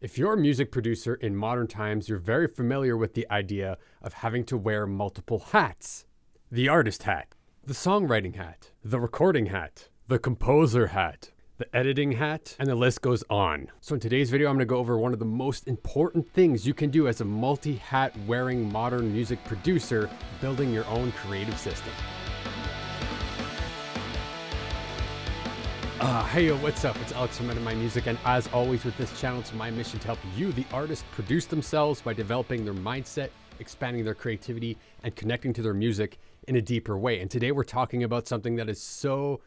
If you're a music producer in modern times, you're very familiar with the idea of having to wear multiple hats. The artist hat, the songwriting hat, the recording hat, the composer hat, the editing hat, and the list goes on. So in today's video, I'm gonna go over one of the most important things you can do as a multi-hat wearing modern music producer, building your own creative system. Hey yo, what's up? It's Alex from Men of My Music, and as always with this channel, it's my mission to help you, the artist, produce themselves by developing their mindset, expanding their creativity, and connecting to their music in a deeper way. And today we're talking about something that is so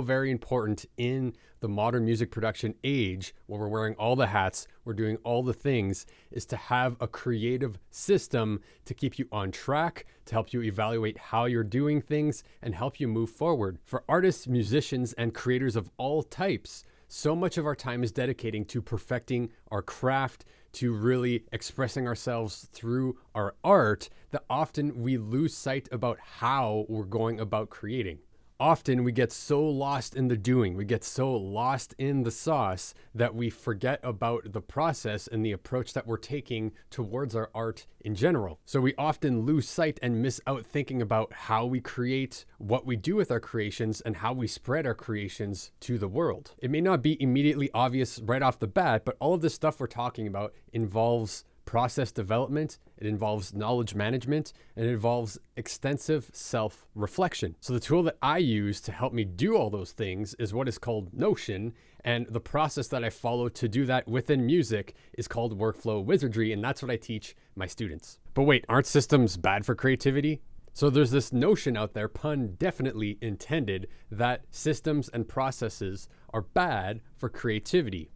very important in the modern music production age, where we're wearing all the hats, we're doing all the things, is to have a creative system to keep you on track, to help you evaluate how you're doing things, and help you move forward. For artists, musicians, and creators of all types, so much of our time is dedicating to perfecting our craft, to really expressing ourselves through our art, that often we lose sight about how we're going about creating. Often we get so lost in the doing, we get so lost in the sauce that we forget about the process and the approach that we're taking towards our art in general. So we often lose sight and miss out thinking about how we create, what we do with our creations, and how we spread our creations to the world. It may not be immediately obvious right off the bat, but all of this stuff we're talking about involves process development, it involves knowledge management, and it involves extensive self-reflection. So the tool that I use to help me do all those things is what is called Notion, and the process that I follow to do that within music is called workflow wizardry, and that's what I teach my students. But wait, aren't systems bad for creativity? So there's this notion out there, pun definitely intended, that systems and processes are bad for creativity.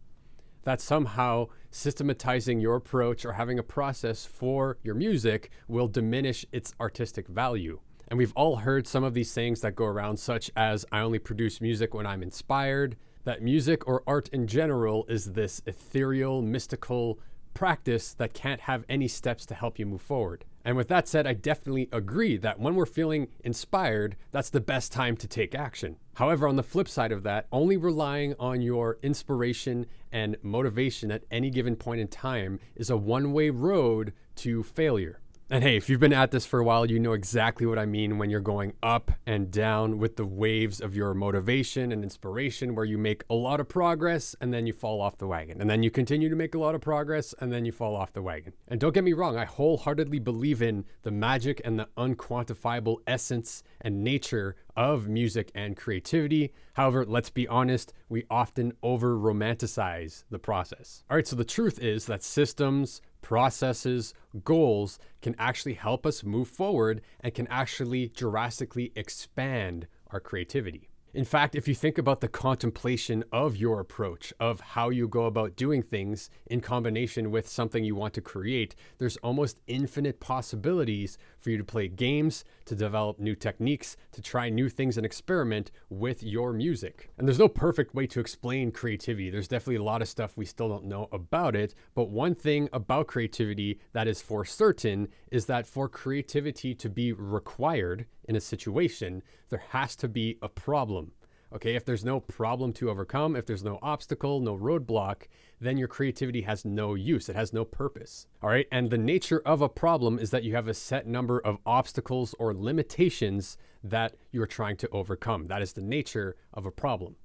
That somehow systematizing your approach or having a process for your music will diminish its artistic value. And we've all heard some of these sayings that go around, such as, I only produce music when I'm inspired, that music or art in general is this ethereal, mystical practice that can't have any steps to help you move forward. And with that said, I definitely agree that when we're feeling inspired, that's the best time to take action. However, on the flip side of that, only relying on your inspiration and motivation at any given point in time is a one-way road to failure. And hey, if you've been at this for a while, you know exactly what I mean when you're going up and down with the waves of your motivation and inspiration, where you make a lot of progress and then you fall off the wagon. And then you continue to make a lot of progress and then you fall off the wagon. And don't get me wrong, I wholeheartedly believe in the magic and the unquantifiable essence and nature of music and creativity. However, let's be honest, we often over-romanticize the process. All right, so the truth is that systems, processes, goals can actually help us move forward and can actually drastically expand our creativity. In fact, if you think about the contemplation of your approach, of how you go about doing things in combination with something you want to create, there's almost infinite possibilities for you to play games, to develop new techniques, to try new things and experiment with your music. And there's no perfect way to explain creativity. There's definitely a lot of stuff we still don't know about it. But one thing about creativity that is for certain is that for creativity to be required in a situation, there has to be a problem. Okay, if there's no problem to overcome, if there's no obstacle, no roadblock, then your creativity has no use. It has no purpose. All right, and the nature of a problem is that you have a set number of obstacles or limitations that you're trying to overcome. That is the nature of a problem.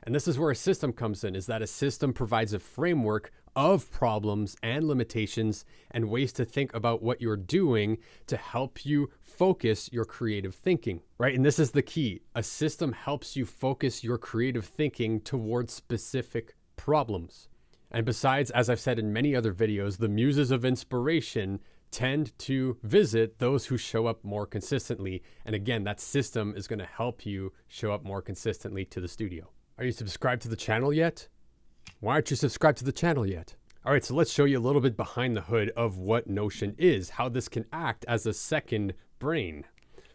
And this is where a system comes in, is that a system provides a framework of problems and limitations and ways to think about what you're doing to help you focus your creative thinking, right? And this is the key. A system helps you focus your creative thinking towards specific problems. And besides, as I've said in many other videos, the muses of inspiration tend to visit those who show up more consistently. And again, that system is going to help you show up more consistently to the studio. Are you subscribed to the channel yet? Why aren't you subscribed to the channel yet? All right, so let's show you a little bit behind the hood of what Notion is, how this can act as a second brain.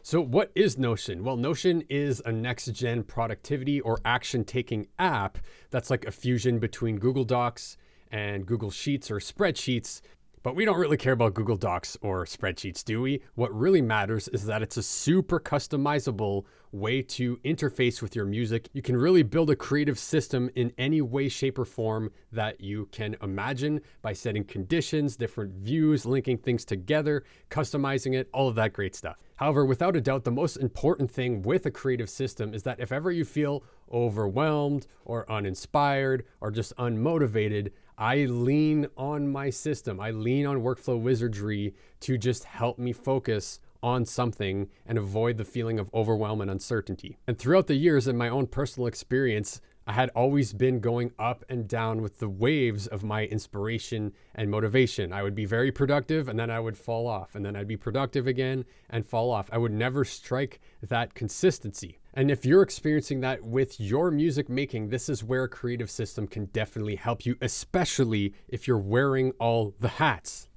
So what is Notion? Well, Notion is a next-gen productivity or action-taking app that's like a fusion between Google Docs and Google Sheets or spreadsheets. But we don't really care about Google Docs or spreadsheets, do we? What really matters is that it's a super customizable way to interface with your music. You can really build a creative system in any way, shape, or form that you can imagine by setting conditions, different views, linking things together, customizing it, all of that great stuff. However, without a doubt, the most important thing with a creative system is that if ever you feel overwhelmed or uninspired or just unmotivated, I lean on my system. I lean on workflow wizardry to just help me focus on something and avoid the feeling of overwhelm and uncertainty. And throughout the years, in my own personal experience, I had always been going up and down with the waves of my inspiration and motivation. I would be very productive and then I would fall off, and then I'd be productive again and fall off. I would never strike that consistency. And if you're experiencing that with your music making, this is where a creative system can definitely help you, especially if you're wearing all the hats.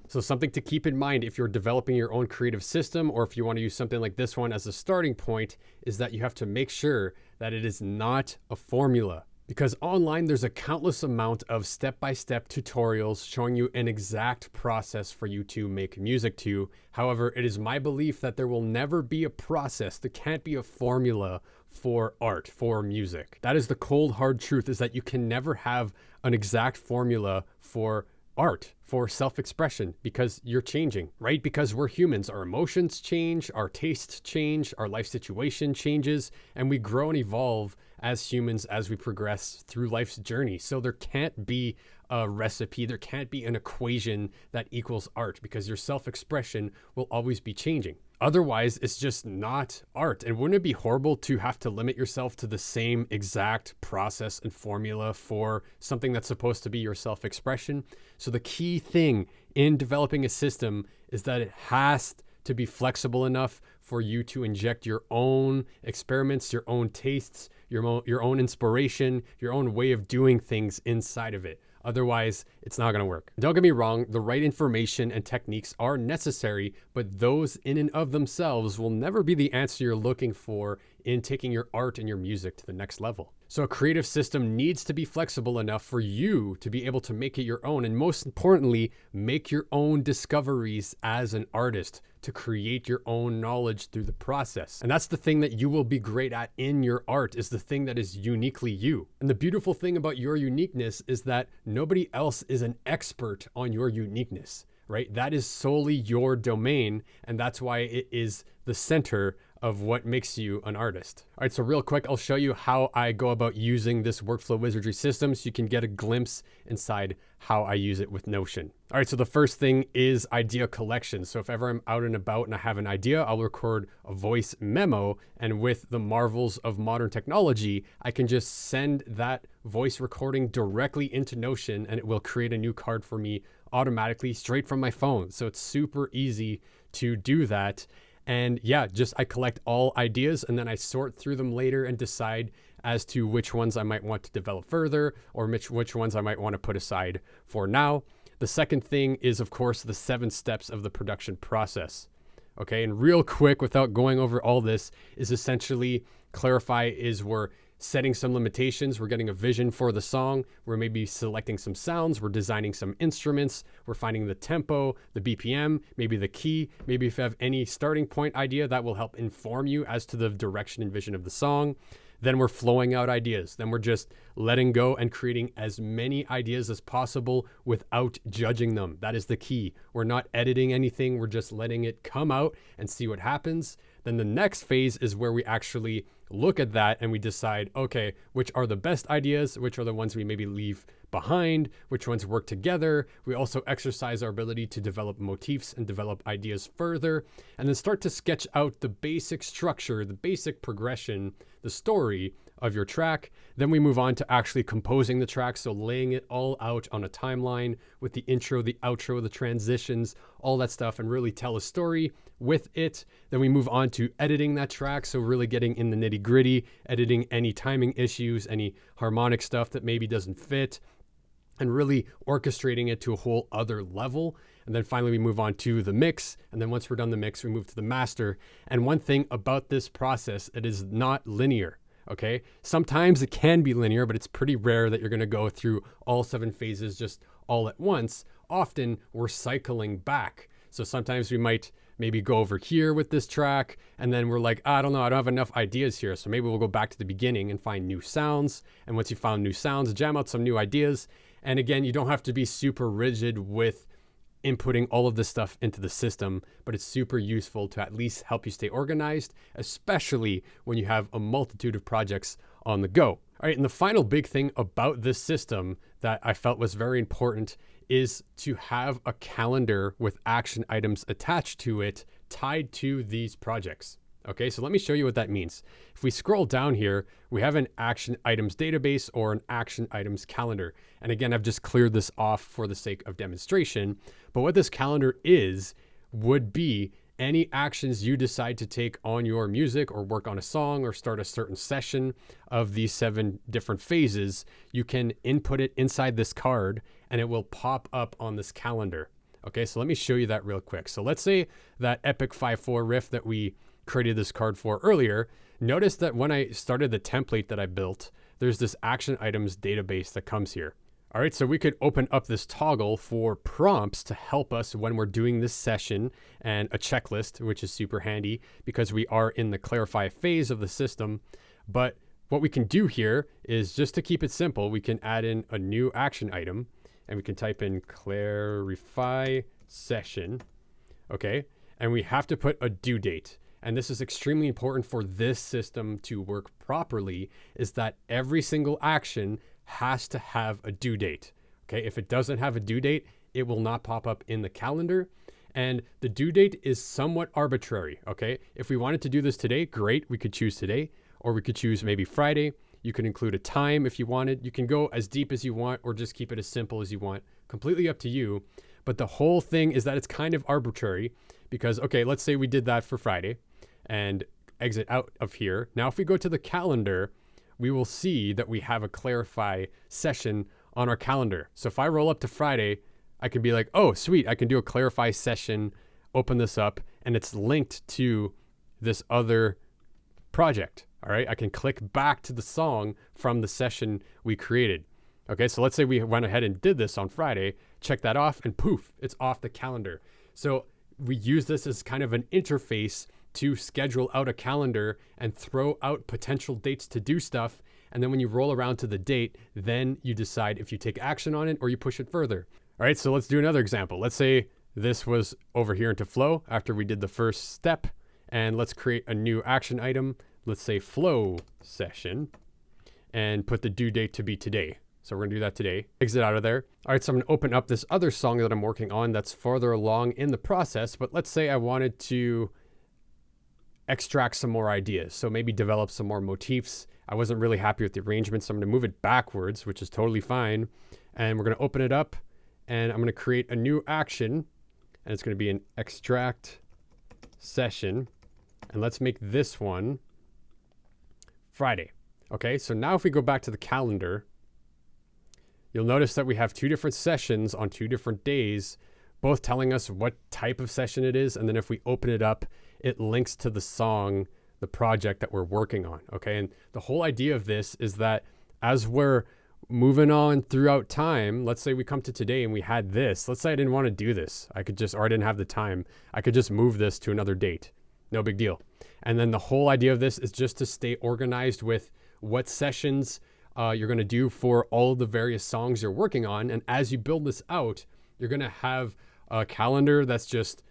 So something to keep in mind if you're developing your own creative system, or if you want to use something like this one as a starting point, is that you have to make sure that it is not a formula. Because online, there's a countless amount of step-by-step tutorials showing you an exact process for you to make music to. However, it is my belief that there will never be a process. There can't be a formula for art, for music. That is the cold, hard truth, is that you can never have an exact formula for art, for self-expression, because you're changing, right? Because we're humans, our emotions change, our tastes change, our life situation changes, and we grow and evolve as humans as we progress through life's journey. So there can't be a recipe, there can't be an equation that equals art, because your self-expression will always be changing. Otherwise, it's just not art. And wouldn't it be horrible to have to limit yourself to the same exact process and formula for something that's supposed to be your self-expression? So the key thing in developing a system is that it has to be flexible enough for you to inject your own experiments, your own tastes, your own inspiration, your own way of doing things inside of it. Otherwise, it's not going to work. Don't get me wrong, the right information and techniques are necessary, but those in and of themselves will never be the answer you're looking for in taking your art and your music to the next level. So a creative system needs to be flexible enough for you to be able to make it your own, and most importantly, make your own discoveries as an artist, to create your own knowledge through the process. And that's the thing that you will be great at in your art, is the thing that is uniquely you. And the beautiful thing about your uniqueness is that nobody else is an expert on your uniqueness, right? That is solely your domain, and that's why it is the center of what makes you an artist. All right, so real quick, I'll show you how I go about using this workflow wizardry system so you can get a glimpse inside how I use it with Notion. All right, so the first thing is idea collection. So if ever I'm out and about and I have an idea, I'll record a voice memo, and with the marvels of modern technology, I can just send that voice recording directly into Notion and it will create a new card for me automatically straight from my phone. So it's super easy to do that. And yeah, just I collect all ideas and then I sort through them later and decide as to which ones I might want to develop further, or which ones I might want to put aside for now. The second thing is, of course, the 7 steps of the production process. Okay, and real quick, without going over all this, is essentially clarify is we're setting some limitations. We're getting a vision for the song. We're maybe selecting some sounds. We're designing some instruments. We're finding the tempo, the BPM, maybe the key. Maybe if you have any starting point idea, that will help inform you as to the direction and vision of the song. Then we're flowing out ideas. Then we're just letting go and creating as many ideas as possible without judging them. That is the key. We're not editing anything. We're just letting it come out and see what happens. Then the next phase is where we actually look at that and we decide, okay, which are the best ideas, which are the ones we maybe leave behind, which ones work together. We also exercise our ability to develop motifs and develop ideas further, and then start to sketch out the basic structure, the basic progression, the story of your track. Then we move on to actually composing the track, so laying it all out on a timeline with the intro, the outro, the transitions, all that stuff, and really tell a story with it. Then we move on to editing that track, so really getting in the nitty-gritty, editing any timing issues, any harmonic stuff that maybe doesn't fit, and really orchestrating it to a whole other level. And then finally we move on to the mix. And then once we're done the mix, we move to the master. And one thing about this process, it is not linear. Okay, sometimes it can be linear, but it's pretty rare that you're going to go through all 7 phases just all at once, often we're cycling back. So sometimes we might maybe go over here with this track, and then we're like, I don't know, I don't have enough ideas here. So maybe we'll go back to the beginning and find new sounds. And once you found new sounds, jam out some new ideas. And again, you don't have to be super rigid with inputting all of this stuff into the system, but it's super useful to at least help you stay organized, especially when you have a multitude of projects on the go. All right, and the final big thing about this system that I felt was very important is to have a calendar with action items attached to it tied to these projects. Okay, so let me show you what that means. If we scroll down here, we have an action items database or an action items calendar. And again, I've just cleared this off for the sake of demonstration. But what this calendar would be any actions you decide to take on your music or work on a song or start a certain session of these 7 different phases. You can input it inside this card and it will pop up on this calendar. Okay, so let me show you that real quick. So let's say that epic 5/4 riff that we created this card for earlier. Notice that when I started the template that I built, there's this action items database that comes here. All right, so we could open up this toggle for prompts to help us when we're doing this session and a checklist, which is super handy because we are in the clarify phase of the system. But what we can do here is, just to keep it simple, we can add in a new action item and we can type in clarify session. Okay, and we have to put a due date. And this is extremely important for this system to work properly, is that every single action has to have a due date. Okay, if it doesn't have a due date, it will not pop up in the calendar. And the due date is somewhat arbitrary. Okay, if we wanted to do this today, great, we could choose today, or we could choose maybe Friday. You can include a time if you wanted. You can go as deep as you want or just keep it as simple as you want. Completely up to you. But the whole thing is that it's kind of arbitrary because, okay, let's say we did that for Friday and exit out of here. Now, if we go to the calendar, we will see that we have a clarify session on our calendar. So if I roll up to Friday, I can be like, oh, sweet, I can do a clarify session, open this up, and it's linked to this other project. All right, I can click back to the song from the session we created. Okay, so let's say we went ahead and did this on Friday, check that off, and poof, it's off the calendar. So we use this as kind of an interface to schedule out a calendar and throw out potential dates to do stuff. And then when you roll around to the date, then you decide if you take action on it or you push it further. All right, so let's do another example. Let's say this was over here into flow after we did the first step, and let's create a new action item. Let's say flow session and put the due date to be today. So we're gonna do that today. Exit out of there. All right, so I'm gonna open up this other song that I'm working on that's farther along in the process, but let's say I wanted to extract some more ideas. So maybe develop some more motifs. I wasn't really happy with the arrangement, so I'm gonna move it backwards, which is totally fine. And we're gonna open it up and I'm gonna create a new action, and it's gonna be an extract session. And let's make this one Friday. Okay, so now if we go back to the calendar, you'll notice that we have 2 different sessions on 2 different days, both telling us what type of session it is. And then if we open it up, it links to the song, the project that we're working on. Okay, and the whole idea of this is that as we're moving on throughout time, let's say we come to today and we had this. Let's say I didn't want to do this. I didn't have the time. I could just move this to another date. No big deal. And then the whole idea of this is just to stay organized with what sessions you're going to do for all of the various songs you're working on. And as you build this out, you're going to have a calendar that's just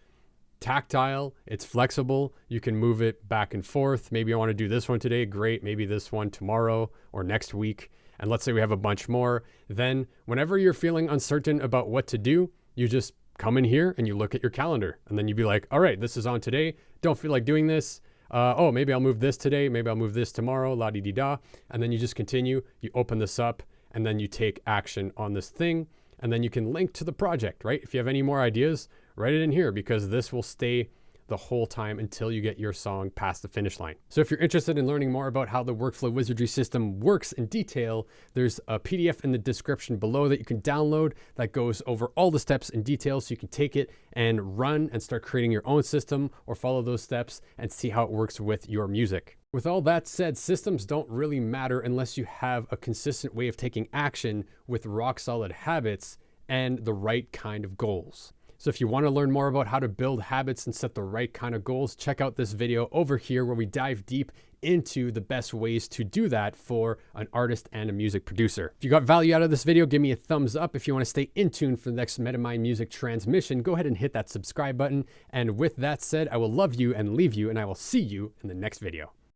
tactile, it's flexible, you can move it back and forth. Maybe I want to do this one today, great, maybe this one tomorrow or next week. And let's say we have a bunch more. Then whenever you're feeling uncertain about what to do, you just come in here and you look at your calendar, and then you'd be like, all right, this is on today, don't feel like doing this. Oh, maybe I'll move this today, maybe I'll move this tomorrow, la-di-di-da. And then you just continue, you open this up, and then you take action on this thing, and then you can link to the project, right? If you have any more ideas, write it in here, because this will stay the whole time until you get your song past the finish line. So if you're interested in learning more about how the workflow wizardry system works in detail, there's a PDF in the description below that you can download that goes over all the steps in detail, so you can take it and run and start creating your own system or follow those steps and see how it works with your music. With all that said, systems don't really matter unless you have a consistent way of taking action with rock solid habits and the right kind of goals. So if you want to learn more about how to build habits and set the right kind of goals, check out this video over here where we dive deep into the best ways to do that for an artist and a music producer. If you got value out of this video, give me a thumbs up. If you want to stay in tune for the next MetaMind Music transmission, go ahead and hit that subscribe button. And with that said, I will love you and leave you, and I will see you in the next video.